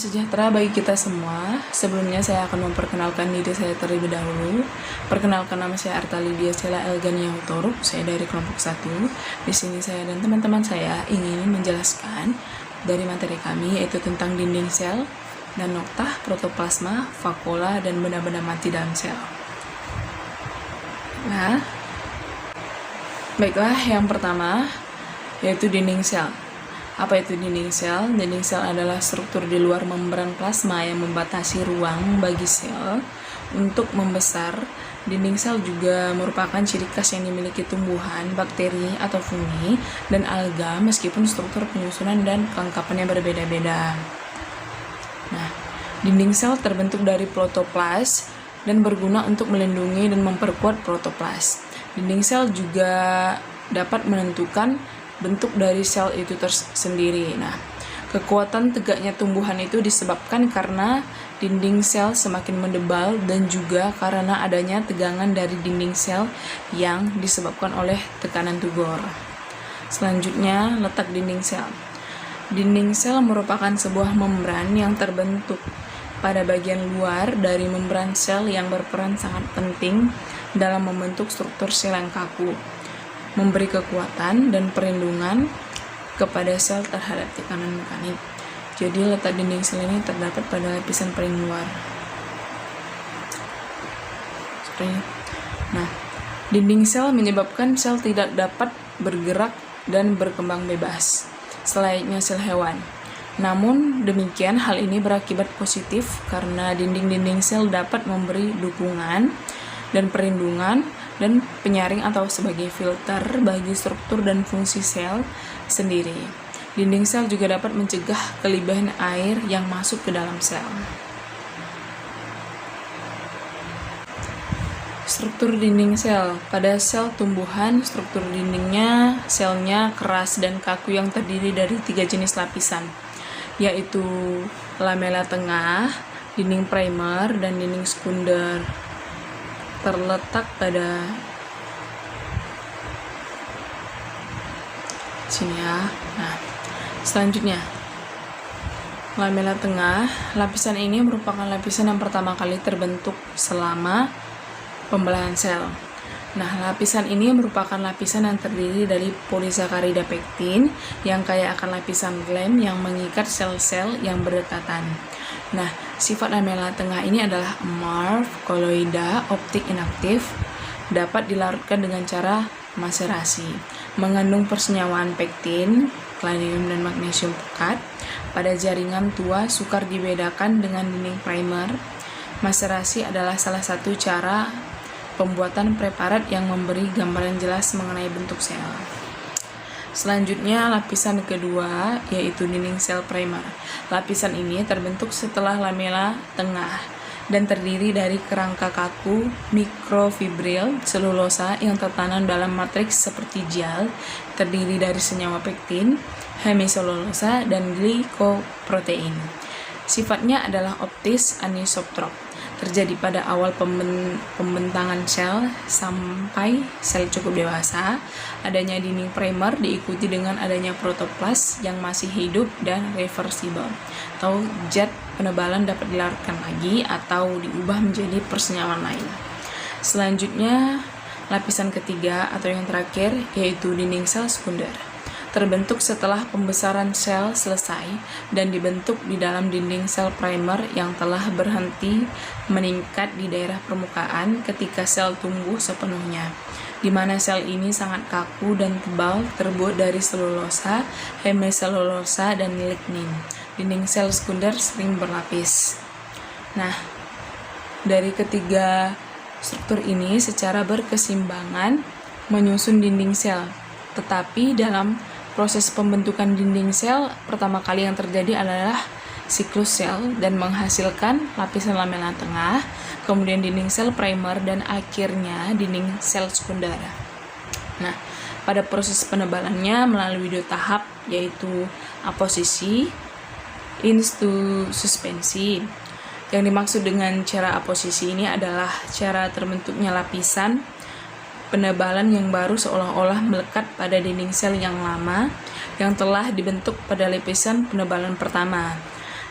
sejahtera bagi kita semua. Sebelumnya saya akan memperkenalkan diri saya terlebih dahulu. Perkenalkan, nama saya Arta Lydia Cela Elgania Hutorup. Saya dari kelompok 1. Di sini saya dan teman-teman saya ingin menjelaskan dari materi kami, yaitu tentang dinding sel dan noktah, protoplasma, vakuola, dan benda-benda mati dalam sel. Nah, baiklah, yang pertama yaitu dinding sel. Apa itu dinding sel? Dinding sel adalah struktur di luar membran plasma yang membatasi ruang bagi sel untuk membesar. Dinding sel juga merupakan ciri khas yang dimiliki tumbuhan, bakteri, atau fungi, dan alga, meskipun struktur penyusunan dan kelengkapannya berbeda-beda. Nah, dinding sel terbentuk dari protoplas dan berguna untuk melindungi dan memperkuat protoplas. Dinding sel juga dapat menentukan bentuk dari sel itu tersendiri. Nah, kekuatan tegaknya tumbuhan itu disebabkan karena dinding sel semakin mendebal dan juga karena adanya tegangan dari dinding sel yang disebabkan oleh tekanan Tugor. Selanjutnya, letak dinding sel. Dinding sel merupakan sebuah membran yang terbentuk pada bagian luar dari membran sel yang berperan sangat penting dalam membentuk struktur sel yang kaku, memberi kekuatan dan perlindungan kepada sel terhadap tekanan mekanik. Jadi letak dinding sel ini terdapat pada lapisan paling luar. Nah, dinding sel menyebabkan sel tidak dapat bergerak dan berkembang bebas, selayaknya sel hewan. Namun demikian, hal ini berakibat positif karena dinding-dinding sel dapat memberi dukungan dan perlindungan dan penyaring atau sebagai filter bagi struktur dan fungsi sel sendiri. Dinding sel juga dapat mencegah kelimpahan air yang masuk ke dalam sel. Struktur dinding sel. Pada sel tumbuhan, struktur dindingnya selnya keras dan kaku yang terdiri dari 3 jenis lapisan, yaitu lamela tengah, dinding primer, dan dinding sekunder. Terletak pada sini ya. Nah, selanjutnya lamela tengah. Lapisan ini merupakan lapisan yang pertama kali terbentuk selama pembelahan sel. Nah, lapisan ini merupakan lapisan yang terdiri dari polisakarida pektin yang kaya akan lapisan lem yang mengikat sel-sel yang berdekatan. Nah, sifat lamela tengah ini adalah amorf, koloida, optik inaktif, dapat dilarutkan dengan cara maserasi, mengandung persenyawaan pektin, kalium dan magnesium pekat. Pada jaringan tua, sukar dibedakan dengan dinding primer. Maserasi adalah salah satu cara pembuatan preparat yang memberi gambaran jelas mengenai bentuk sel. Selanjutnya, lapisan kedua yaitu dinding sel primer. Lapisan ini terbentuk setelah lamela tengah dan terdiri dari kerangka kaku mikrofibril selulosa yang tertanam dalam matriks seperti gel, terdiri dari senyawa pektin, hemiselulosa, dan glikoprotein. Sifatnya adalah optis anisotrop, terjadi pada awal pembentangan sel sampai sel cukup dewasa. Adanya dinding primer diikuti dengan adanya protoplas yang masih hidup dan reversibel, atau zat penebalan dapat dilarutkan lagi atau diubah menjadi persenyawaan lain. Selanjutnya, lapisan ketiga atau yang terakhir yaitu dinding sel sekunder. Terbentuk setelah pembesaran sel selesai dan dibentuk di dalam dinding sel primer yang telah berhenti meningkat di daerah permukaan ketika sel tumbuh sepenuhnya, di mana sel ini sangat kaku dan tebal, terbuat dari selulosa, hemiselulosa, dan lignin. Dinding sel sekunder sering berlapis. Nah, dari ketiga struktur ini secara berkeseimbangan menyusun dinding sel, tetapi dalam proses pembentukan dinding sel pertama kali yang terjadi adalah siklus sel dan menghasilkan lapisan lamela tengah, kemudian dinding sel primer, dan akhirnya dinding sel sekunder. Nah, pada proses penebalannya melalui 2 tahap, yaitu aposisi, suspensi. Yang dimaksud dengan cara aposisi ini adalah cara terbentuknya lapisan penebalan yang baru seolah-olah melekat pada dinding sel yang lama yang telah dibentuk pada lapisan penebalan pertama.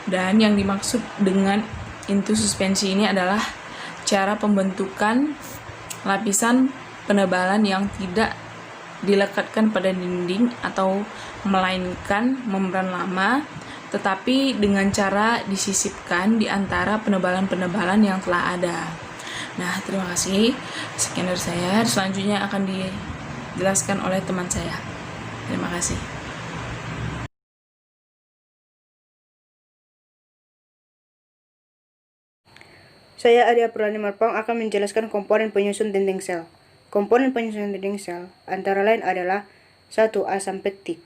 Dan yang dimaksud dengan intu suspensi ini adalah cara pembentukan lapisan penebalan yang tidak dilekatkan pada dinding atau melainkan membran lama, tetapi dengan cara disisipkan di antara penebalan-penebalan yang telah ada. Nah, terima kasih. Sekian dari saya. Selanjutnya akan dijelaskan oleh teman saya. Terima kasih. Saya Adi Aprani Marpang akan menjelaskan komponen penyusun dinding sel. Komponen penyusun dinding sel antara lain adalah 1. Asam pektik,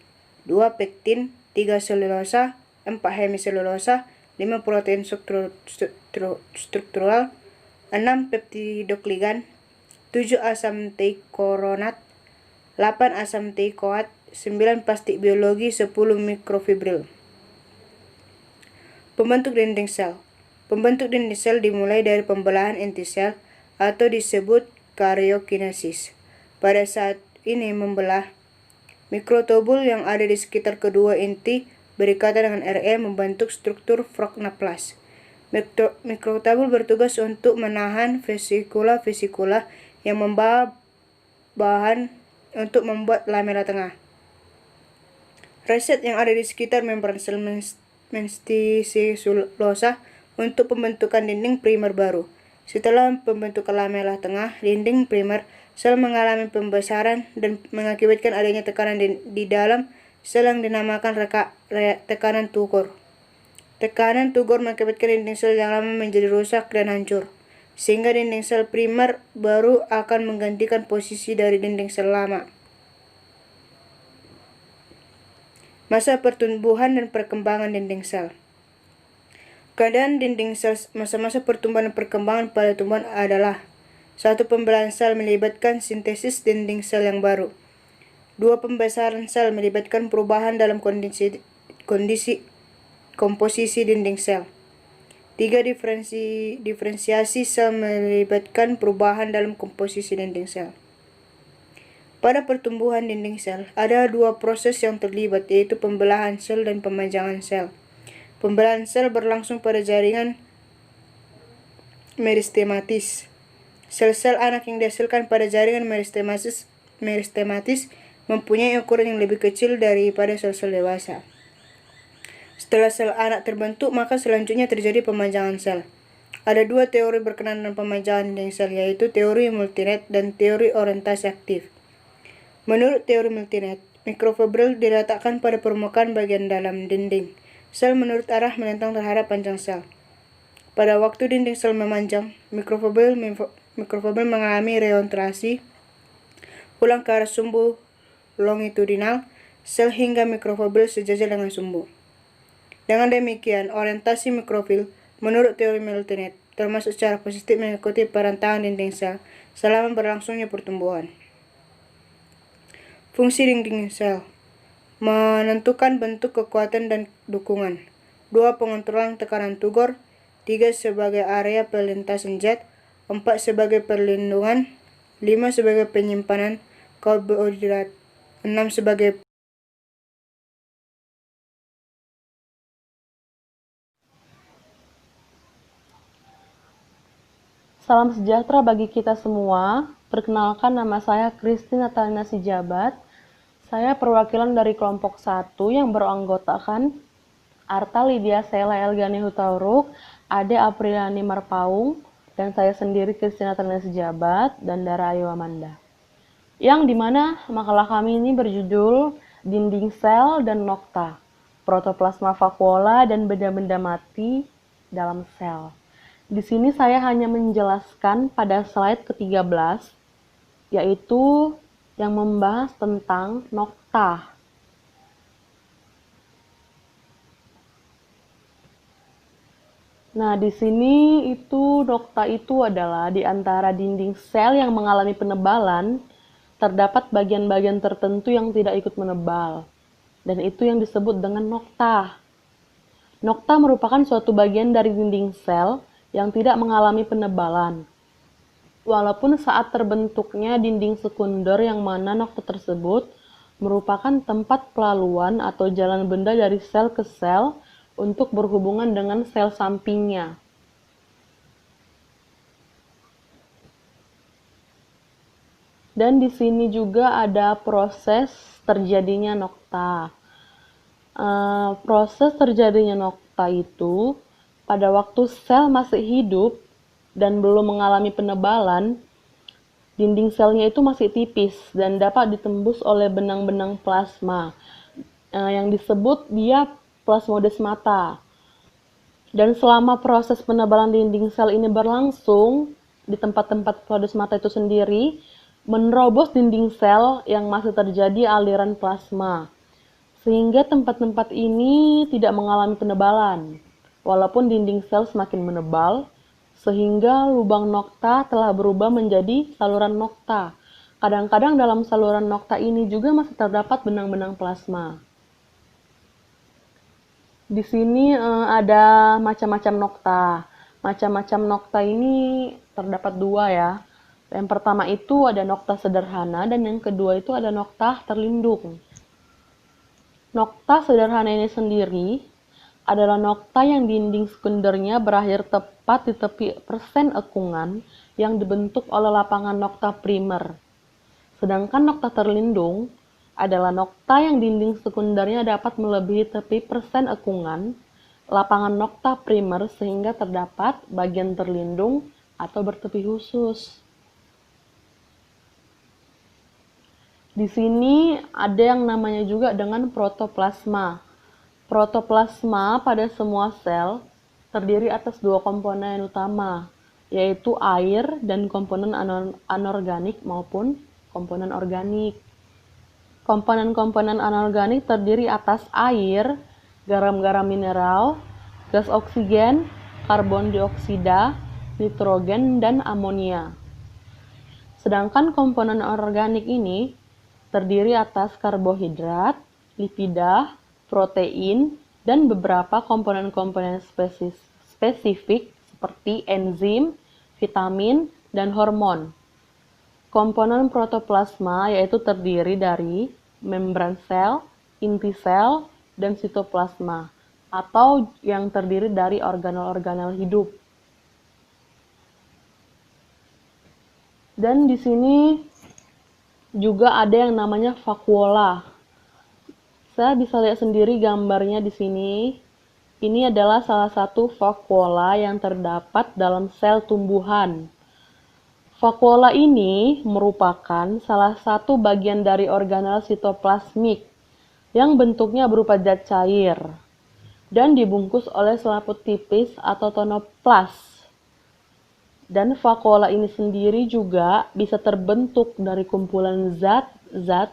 2. Pektin, 3. Selulosa, 4. hemiselulosa, 5. Protein struktural, 6. Peptidoglycan, 7. Asam teikoronat, 8. Asam teikoat, 9. Plastik biologi, 10. Mikrofibril. Pembentuk dinding sel. Pembentuk dinding sel dimulai dari pembelahan inti sel atau disebut karyokinesis. Pada saat ini membelah, mikrotubul yang ada di sekitar kedua inti berikatan dengan RE membentuk struktur froknaplas. Mikrotubul bertugas untuk menahan vesikula-vesikula yang membawa bahan untuk membuat lamela tengah. Reset yang ada di sekitar membran sel menstiselulosa untuk pembentukan dinding primer baru. Setelah pembentukan lamela tengah dinding primer, sel mengalami pembesaran dan mengakibatkan adanya tekanan di dalam sel yang dinamakan tekanan Tugor. Tekanan Tugor mengakibatkan dinding sel yang lama menjadi rusak dan hancur, sehingga dinding sel primer baru akan menggantikan posisi dari dinding sel lama. Masa pertumbuhan dan perkembangan dinding sel. Keadaan dinding sel masa-masa pertumbuhan dan perkembangan pada tumbuhan adalah: 1. Pembelahan sel melibatkan sintesis dinding sel yang baru. 2. Pembesaran sel melibatkan perubahan dalam komposisi dinding sel. 3. Diferensiasi sel melibatkan perubahan dalam komposisi dinding sel. Pada pertumbuhan dinding sel, ada 2 proses yang terlibat, yaitu pembelahan sel dan pemajangan sel. Pembelahan sel berlangsung pada jaringan meristematis. Sel-sel anak yang dihasilkan pada jaringan meristematis mempunyai ukuran yang lebih kecil daripada sel-sel dewasa. Setelah sel anak terbentuk, maka selanjutnya terjadi pemajangan sel. Ada 2 teori berkenaan dengan pemajangan dinding sel, yaitu teori multinet dan teori orientasi aktif. Menurut teori multinet, mikrofibril diletakkan pada permukaan bagian dalam dinding sel menurut arah menentang terhadap panjang sel. Pada waktu dinding sel memanjang, mikrofibril mengalami reorientasi ulang ke arah sumbu longitudinal sel hingga mikrofibril sejajar dengan sumbu. Dengan demikian, orientasi mikrofil menurut teori multinet termasuk secara positif mengikuti perantangan dinding sel selama berlangsungnya pertumbuhan. Fungsi dinding sel: menentukan bentuk, kekuatan, dan dukungan. 2. Pengontrolan tekanan Tugor. 3. Sebagai area perlintasan zat. 4. Sebagai perlindungan. 5. Sebagai penyimpanan karbohidrat. 6. Sebagai Salam sejahtera bagi kita semua. Perkenalkan, nama saya Christine Natalina Sijabat. Saya perwakilan dari kelompok 1 yang beranggotakan Arta Lydia Sela Elgani Hutauruk, Ade Apriliani Marpaung, dan saya sendiri Christine Natalina Sijabat, dan Dara Ayu Amanda. Yang dimana makalah kami ini berjudul Dinding Sel dan Nokta, Protoplasma Vakuola dan Benda-benda mati dalam sel. Di sini saya hanya menjelaskan pada slide ke-13, yaitu yang membahas tentang nokta. Nah, di sini nokta itu adalah di antara dinding sel yang mengalami penebalan, terdapat bagian-bagian tertentu yang tidak ikut menebal, dan itu yang disebut dengan nokta. Nokta merupakan suatu bagian dari dinding sel yang tidak mengalami penebalan. Walaupun saat terbentuknya dinding sekunder yang mana nokta tersebut merupakan tempat pelaluan atau jalan benda dari sel ke sel untuk berhubungan dengan sel sampingnya. Dan di sini juga ada proses terjadinya nokta. Proses terjadinya nokta itu pada waktu sel masih hidup dan belum mengalami penebalan, dinding selnya itu masih tipis dan dapat ditembus oleh benang-benang plasma yang disebut dia plasmodesmata. Dan selama proses penebalan dinding sel ini berlangsung, di tempat-tempat plasmodesmata itu sendiri menerobos dinding sel yang masih terjadi aliran plasma, sehingga tempat-tempat ini tidak mengalami penebalan, walaupun dinding sel semakin menebal, sehingga lubang nokta telah berubah menjadi saluran nokta. Kadang-kadang dalam saluran nokta ini juga masih terdapat benang-benang plasma. Di sini ada macam-macam nokta. Macam-macam nokta ini terdapat dua ya. Yang pertama itu ada nokta sederhana dan yang kedua itu ada nokta terlindung. Nokta sederhana ini sendiri adalah nokta yang dinding sekundernya berakhir tepat di tepi persen ekungan yang dibentuk oleh lapangan nokta primer. Sedangkan nokta terlindung adalah nokta yang dinding sekundernya dapat melebihi tepi persen ekungan lapangan nokta primer sehingga terdapat bagian terlindung atau bertepi khusus. Di sini ada yang namanya juga dengan protoplasma. Protoplasma pada semua sel terdiri atas dua komponen utama, yaitu air dan komponen anorganik maupun komponen organik. Komponen-komponen anorganik terdiri atas air, garam-garam mineral, gas oksigen, karbon dioksida, nitrogen, dan amonia. Sedangkan komponen organik ini terdiri atas karbohidrat, lipida, protein, dan beberapa komponen-komponen spesifik seperti enzim, vitamin, dan hormon. Komponen protoplasma yaitu terdiri dari membran sel, inti sel, dan sitoplasma, atau yang terdiri dari organel-organel hidup. Dan di sini juga ada yang namanya vakuola. Saya bisa lihat sendiri gambarnya di sini. Ini adalah salah satu vakuola yang terdapat dalam sel tumbuhan. Vakuola ini merupakan salah satu bagian dari organel sitoplasmik yang bentuknya berupa zat cair dan dibungkus oleh selaput tipis atau tonoplas. Dan vakuola ini sendiri juga bisa terbentuk dari kumpulan zat-zat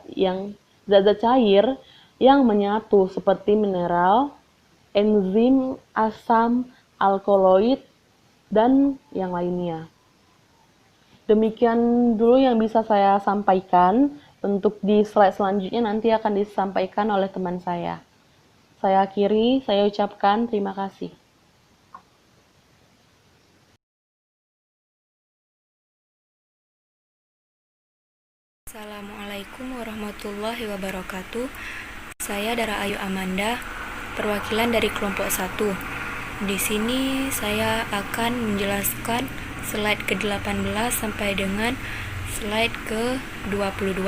cair yang menyatu seperti mineral, enzim, asam, alkaloid, dan yang lainnya. Demikian dulu yang bisa saya sampaikan. Untuk di slide selanjutnya nanti akan disampaikan oleh teman saya. Saya akhiri, saya ucapkan terima kasih. Assalamualaikum warahmatullahi wabarakatuh. Saya Dara Ayu Amanda, perwakilan dari kelompok 1. Di sini saya akan menjelaskan slide ke-18 sampai dengan slide ke-22,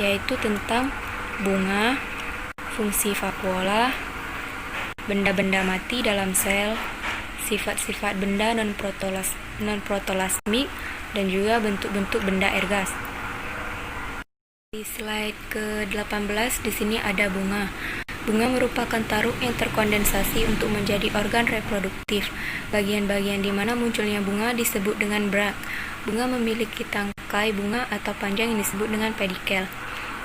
yaitu tentang bunga, fungsi vakuola, benda-benda mati dalam sel, sifat-sifat benda non-protolasmik, dan juga bentuk-bentuk benda ergas. Di slide ke-18 di sini ada bunga. Bunga merupakan taruk yang terkondensasi untuk menjadi organ reproduktif. Bagian-bagian di mana munculnya bunga disebut dengan brak. Bunga memiliki tangkai bunga atau panjang yang disebut dengan pedikel.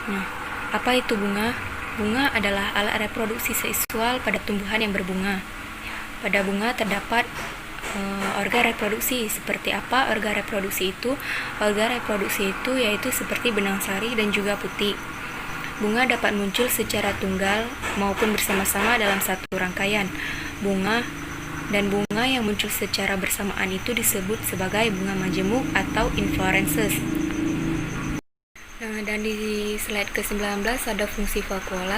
Nah, apa itu bunga? Bunga adalah alat reproduksi seksual pada tumbuhan yang berbunga. Pada bunga terdapat organ reproduksi. Seperti apa organ reproduksi itu? Organ reproduksi itu yaitu seperti benang sari dan juga putik. Bunga dapat muncul secara tunggal maupun bersama-sama dalam satu rangkaian. Bunga yang muncul secara bersamaan itu disebut sebagai bunga majemuk atau inflorescence. Nah, dan di slide ke-19 ada fungsi vakuola.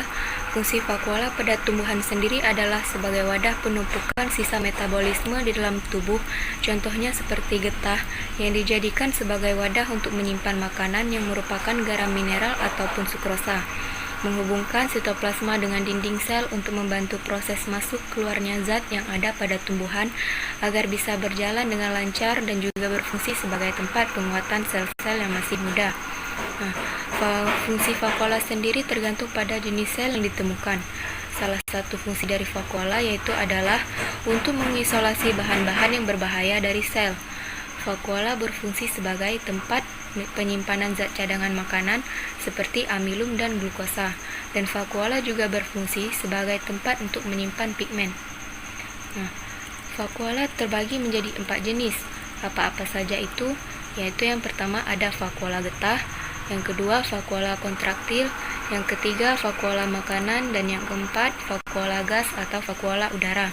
Fungsi vakuola pada tumbuhan sendiri adalah sebagai wadah penumpukan sisa metabolisme di dalam tubuh, contohnya seperti getah, yang dijadikan sebagai wadah untuk menyimpan makanan yang merupakan garam mineral ataupun sukrosa, menghubungkan sitoplasma dengan dinding sel untuk membantu proses masuk keluarnya zat yang ada pada tumbuhan agar bisa berjalan dengan lancar dan juga berfungsi sebagai tempat penguatan sel-sel yang masih muda. Fungsi vakuola sendiri tergantung pada jenis sel yang ditemukan. Salah satu fungsi dari vakuola yaitu adalah untuk mengisolasi bahan-bahan yang berbahaya dari sel. Vakuola berfungsi sebagai tempat penyimpanan zat cadangan makanan seperti amilum dan glukosa, dan vakuola juga berfungsi sebagai tempat untuk menyimpan pigmen. Vakuola terbagi menjadi 4 jenis. Apa-apa saja itu? Yaitu yang pertama ada vakuola getah, yang kedua vakuola kontraktil, yang ketiga vakuola makanan, dan yang keempat vakuola gas atau vakuola udara.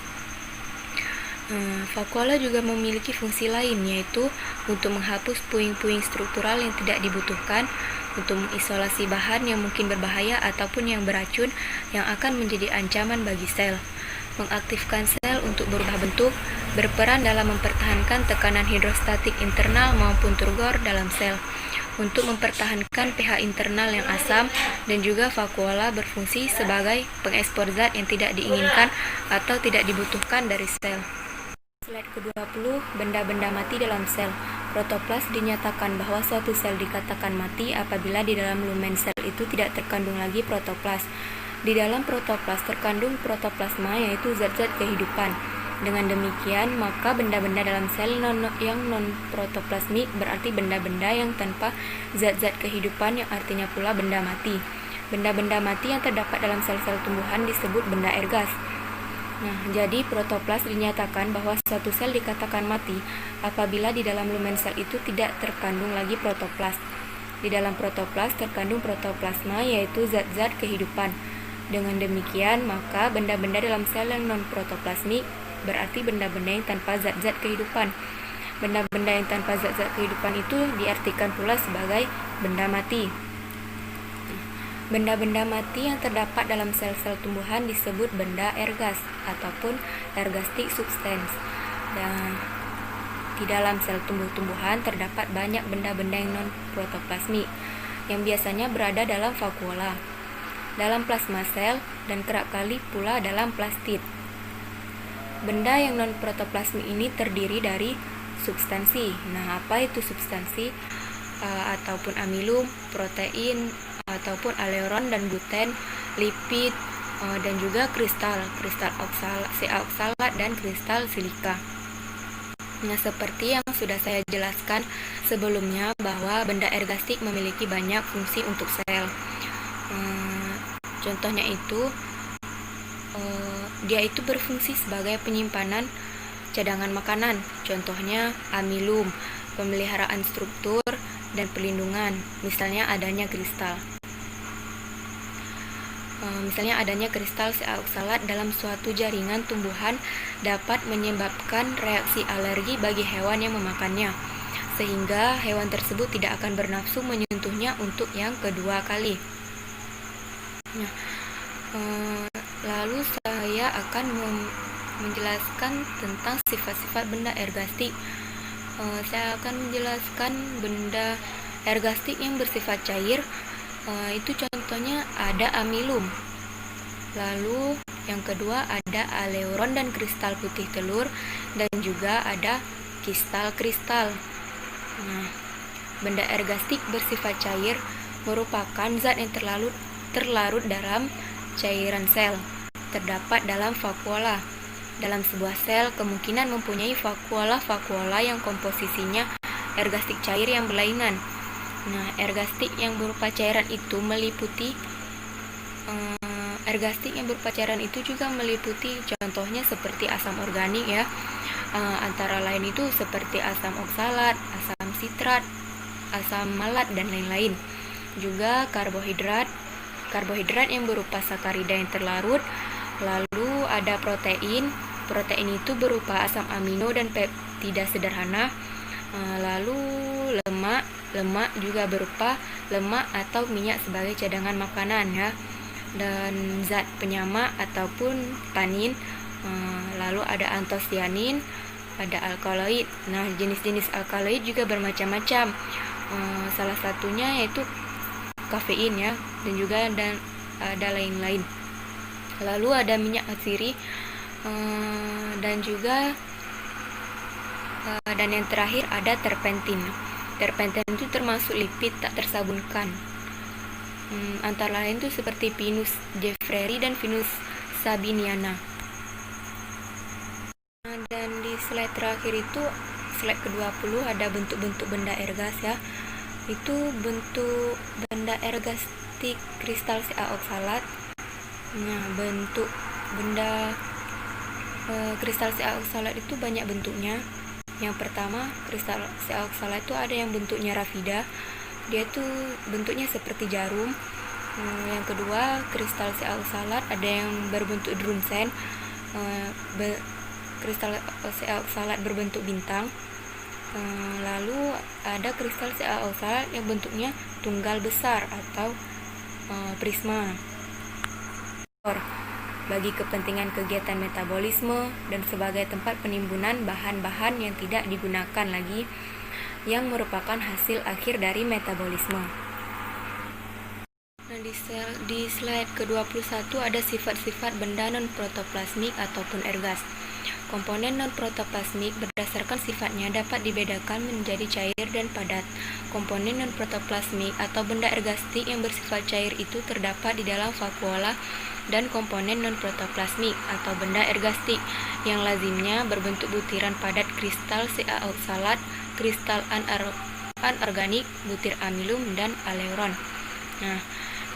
Vakuola juga memiliki fungsi lain, yaitu untuk menghapus puing-puing struktural yang tidak dibutuhkan, untuk mengisolasi bahan yang mungkin berbahaya ataupun yang beracun yang akan menjadi ancaman bagi sel, mengaktifkan sel untuk berubah bentuk, berperan dalam mempertahankan tekanan hidrostatik internal maupun turgor dalam sel, untuk mempertahankan pH internal yang asam, dan juga vakuola berfungsi sebagai pengekspor zat yang tidak diinginkan atau tidak dibutuhkan dari sel. Slide ke-20, benda-benda mati dalam sel. Protoplas dinyatakan bahwa suatu sel dikatakan mati apabila di dalam lumen sel itu tidak terkandung lagi protoplas. Di dalam protoplas terkandung protoplasma, yaitu zat-zat kehidupan. Dengan demikian, maka benda-benda dalam sel yang non-protoplasmik berarti benda-benda yang tanpa zat-zat kehidupan, yang artinya pula benda mati. Benda-benda mati yang terdapat dalam sel-sel tumbuhan disebut benda ergas. Jadi protoplas dinyatakan bahwa suatu sel dikatakan mati apabila di dalam lumen sel itu tidak terkandung lagi protoplas. Di dalam protoplas terkandung protoplasma, yaitu zat-zat kehidupan. Dengan demikian, maka benda-benda dalam sel yang non-protoplasmik berarti benda-benda yang tanpa zat-zat kehidupan. Benda-benda yang tanpa zat-zat kehidupan itu diartikan pula sebagai benda mati. Benda-benda mati yang terdapat dalam sel-sel tumbuhan disebut benda ergas ataupun ergastic substance. Dan di dalam sel tumbuh-tumbuhan terdapat banyak benda-benda yang non-protoplasmik yang biasanya berada dalam vakuola, dalam plasma sel, dan kerap kali pula dalam plastid. Benda yang non-protoplasmik ini terdiri dari substansi. Apa itu substansi? Ataupun amilum, protein, ataupun aleron dan gluten, lipid, dan juga kristal oksalat dan kristal silika. Seperti yang sudah saya jelaskan sebelumnya bahwa benda ergastik memiliki banyak fungsi untuk sel. Contohnya itu, dia itu berfungsi sebagai penyimpanan cadangan makanan, contohnya amilum, pemeliharaan struktur, dan pelindungan, misalnya adanya kristal. Misalnya adanya kristal oksalat dalam suatu jaringan tumbuhan dapat menyebabkan reaksi alergi bagi hewan yang memakannya, sehingga hewan tersebut tidak akan bernafsu menyentuhnya untuk yang kedua kali. Lalu saya akan menjelaskan tentang sifat-sifat benda ergastik. Saya akan menjelaskan benda ergastik yang bersifat cair. Itu contohnya ada amilum. Lalu yang kedua ada aleron dan kristal putih telur, dan juga ada kristal. Benda ergastik bersifat cair merupakan zat yang terlarut dalam cairan sel, terdapat dalam vakuola. Dalam sebuah sel kemungkinan mempunyai vakuola yang komposisinya ergastik cair yang berlainan. Ergastik yang berupa cairan itu juga meliputi contohnya seperti asam organik ya. Antara lain itu seperti asam oksalat, asam sitrat, asam malat, dan lain-lain. Juga karbohidrat yang berupa sakarida yang terlarut. Lalu ada protein itu berupa asam amino dan peptida sederhana. Lalu lemak juga berupa lemak atau minyak sebagai cadangan makanan ya. dan zat penyama ataupun tanin. Lalu ada antosianin, ada alkaloid. Nah, jenis-jenis alkaloid juga bermacam-macam. Salah satunya yaitu kafein ya, dan juga ada lain-lain. Lalu ada minyak atsiri, dan juga dan yang terakhir ada terpentin. Terpentin itu termasuk lipid tak tersabunkan. Antara lain itu seperti Pinus jeffreri dan Pinus sabiniana. Dan di slide terakhir itu, slide ke-20, ada bentuk-bentuk benda ergas ya. Itu bentuk benda ergastik kristal Ca oksalat. Nah, bentuk benda kristal Ca oksalat itu banyak bentuknya. Yang pertama, kristal Ca oksalat itu ada yang bentuknya rafida, dia itu bentuknya seperti jarum. Yang kedua, kristal Ca oksalat ada yang berbentuk drunsen, kristal Ca oksalat berbentuk bintang. Lalu ada kristal Ca oksalat yang bentuknya tunggal besar atau prisma. Bagi kepentingan kegiatan metabolisme dan sebagai tempat penimbunan bahan-bahan yang tidak digunakan lagi yang merupakan hasil akhir dari metabolisme. Nah, di slide ke-21 ada sifat-sifat benda non-protoplasmik ataupun ergas. Komponen non-protoplasmik berdasarkan sifatnya dapat dibedakan menjadi cair dan padat. Komponen non-protoplasmik atau benda ergastik yang bersifat cair itu terdapat di dalam vakuola, dan komponen non-protoplasmik atau benda ergastik yang lazimnya berbentuk butiran padat kristal Ca oksalat, kristal anorganik, butir amilum, dan aleuron. Nah,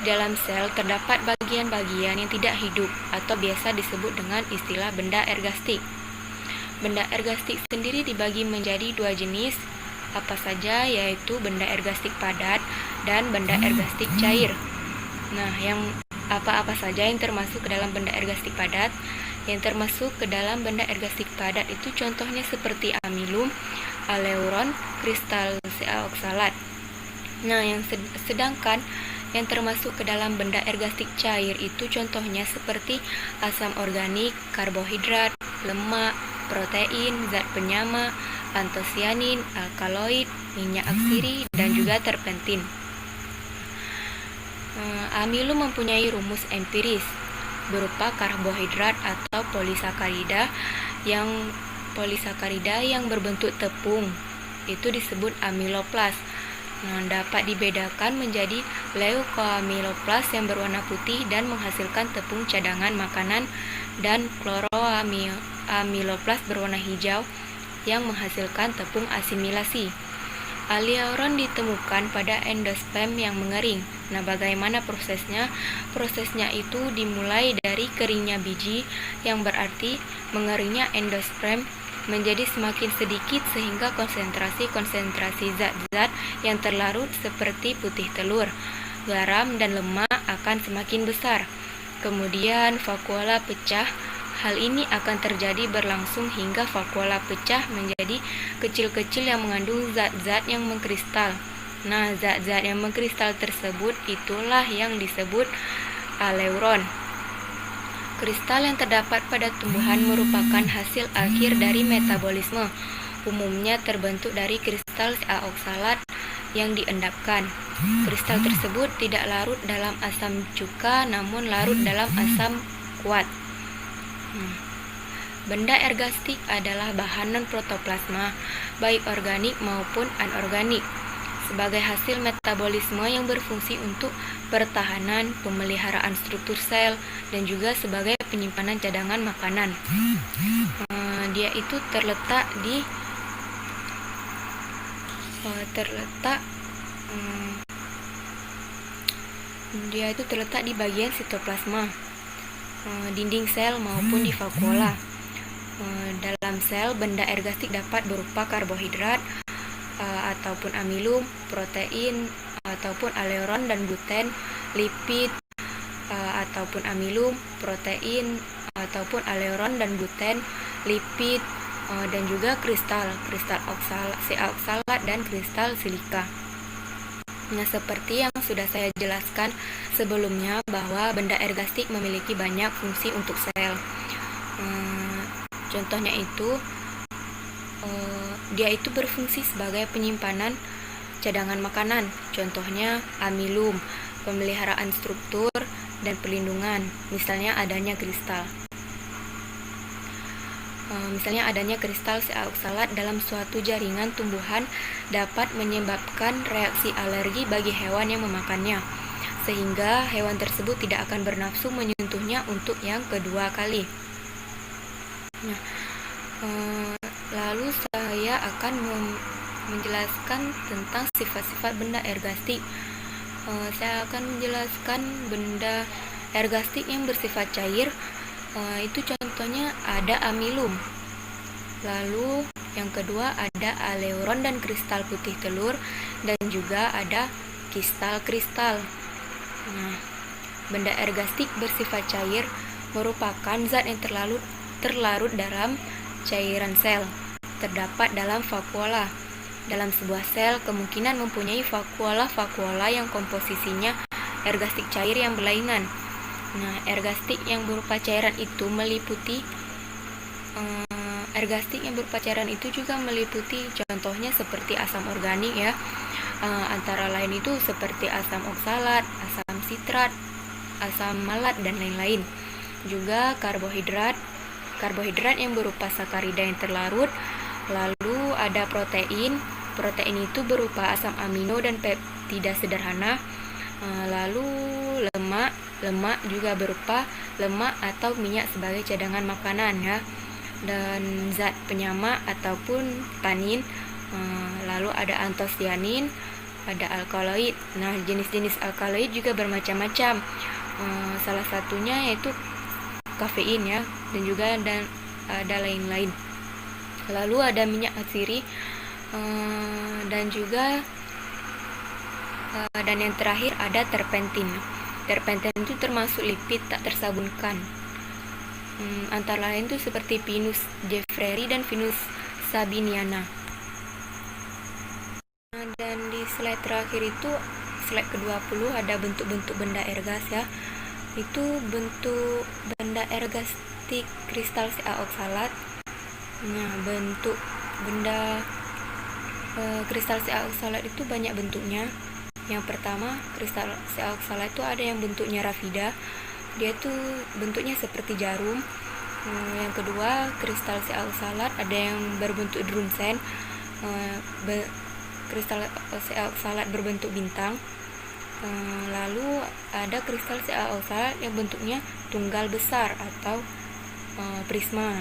dalam sel terdapat bagian-bagian yang tidak hidup atau biasa disebut dengan istilah benda ergastik. Benda ergastik sendiri dibagi menjadi dua jenis, apa saja, yaitu benda ergastik padat dan benda ergastik cair. Nah, yang apa-apa saja yang termasuk ke dalam benda ergastik padat? Yang termasuk ke dalam benda ergastik padat itu contohnya seperti amilum, aleuron, kristal Ca oksalat. Nah, sedangkan yang termasuk ke dalam benda ergastik cair itu contohnya seperti asam organik, karbohidrat, lemak, protein, zat penyama, antosianin, alkaloid, minyak atsiri, dan juga terpentin. Amilum mempunyai rumus empiris berupa karbohidrat atau polisakarida yang berbentuk tepung, itu disebut amiloplas. Nah, dapat dibedakan menjadi leukoamiloplas yang berwarna putih dan menghasilkan tepung cadangan makanan, dan kloroamiloplas berwarna hijau yang menghasilkan tepung asimilasi. Aleuron ditemukan pada endosperm yang mengering. Nah, bagaimana prosesnya? Prosesnya itu dimulai dari keringnya biji, yang berarti mengeringnya endosperm menjadi semakin sedikit sehingga konsentrasi zat-zat yang terlarut seperti putih telur, garam, dan lemak akan semakin besar. Kemudian vakuola pecah. Hal ini akan terjadi berlangsung hingga vakuola pecah menjadi kecil-kecil yang mengandung zat-zat yang mengkristal. Nah, zat-zat yang mengkristal tersebut itulah yang disebut aleuron. Kristal yang terdapat pada tumbuhan merupakan hasil akhir dari metabolisme. Umumnya terbentuk dari kristal Ca oksalat yang diendapkan. Kristal tersebut tidak larut dalam asam cuka, namun larut dalam asam kuat. Benda ergastik adalah bahan non-protoplasma, baik organik maupun anorganik, sebagai hasil metabolisme yang berfungsi untuk pertahanan, pemeliharaan struktur sel, dan juga sebagai penyimpanan cadangan makanan. Dia itu terletak di bagian sitoplasma, dinding sel maupun di vakuola. Dalam sel, benda ergastik dapat berupa karbohidrat ataupun amilum, protein ataupun aleuron dan gluten, lipid ataupun amilum, protein ataupun aleuron dan gluten, lipid, dan juga kristal Ca oksalat dan kristal silika. Nah, seperti yang sudah saya jelaskan sebelumnya bahwa benda ergastik memiliki banyak fungsi untuk sel. Contohnya itu, dia itu berfungsi sebagai penyimpanan cadangan makanan. Contohnya amilum, pemeliharaan struktur, dan pelindungan. Misalnya adanya kristal. Misalnya adanya kristal sea oksalat dalam suatu jaringan tumbuhan dapat menyebabkan reaksi alergi bagi hewan yang memakannya, sehingga hewan tersebut tidak akan bernafsu menyentuhnya untuk yang kedua kali. Nah, lalu saya akan menjelaskan tentang sifat-sifat benda ergastik. Saya akan menjelaskan benda ergastik yang bersifat cair. Itu contohnya ada amilum. Lalu yang kedua ada aleuron dan kristal putih telur, dan juga ada kristal-kristal. Nah, benda ergastik bersifat cair merupakan zat yang terlarut dalam cairan sel. Terdapat dalam vakuola. Dalam sebuah sel kemungkinan mempunyai vakuola yang komposisinya ergastik cair yang berlainan. Nah, ergastik yang berupa cairan itu juga meliputi contohnya seperti asam organik ya. Antara lain itu seperti asam oksalat, asam sitrat, asam malat, dan lain-lain. Juga karbohidrat yang berupa sakarida yang terlarut. Lalu ada protein itu berupa asam amino dan peptida sederhana. Lalu lemak juga berupa lemak atau minyak sebagai cadangan makanan ya, dan zat penyamak ataupun tanin. Lalu ada antosianin, ada alkaloid. Nah, jenis-jenis alkaloid juga bermacam-macam. Salah satunya yaitu kafein ya, dan juga ada lain-lain. Lalu ada minyak atsiri, dan yang terakhir ada terpentin. Terpentin itu termasuk lipid tak tersabunkan. Antara lain itu seperti Pinus jeffreri dan Pinus sabiniana. Dan di slide terakhir itu, slide ke-20, ada bentuk-bentuk benda ergas ya. Itu bentuk benda ergastik kristal sea oksalat. Nah, bentuk benda kristal sea oksalat itu banyak bentuknya. Yang pertama, kristal sea oksalat itu ada yang bentuknya rafida, dia tuh bentuknya seperti jarum. Yang kedua, kristal sea oksalat ada yang berbentuk drunsen, kristal sea oksalat berbentuk bintang. Lalu ada kristal sea oksalat yang bentuknya tunggal besar atau prisma.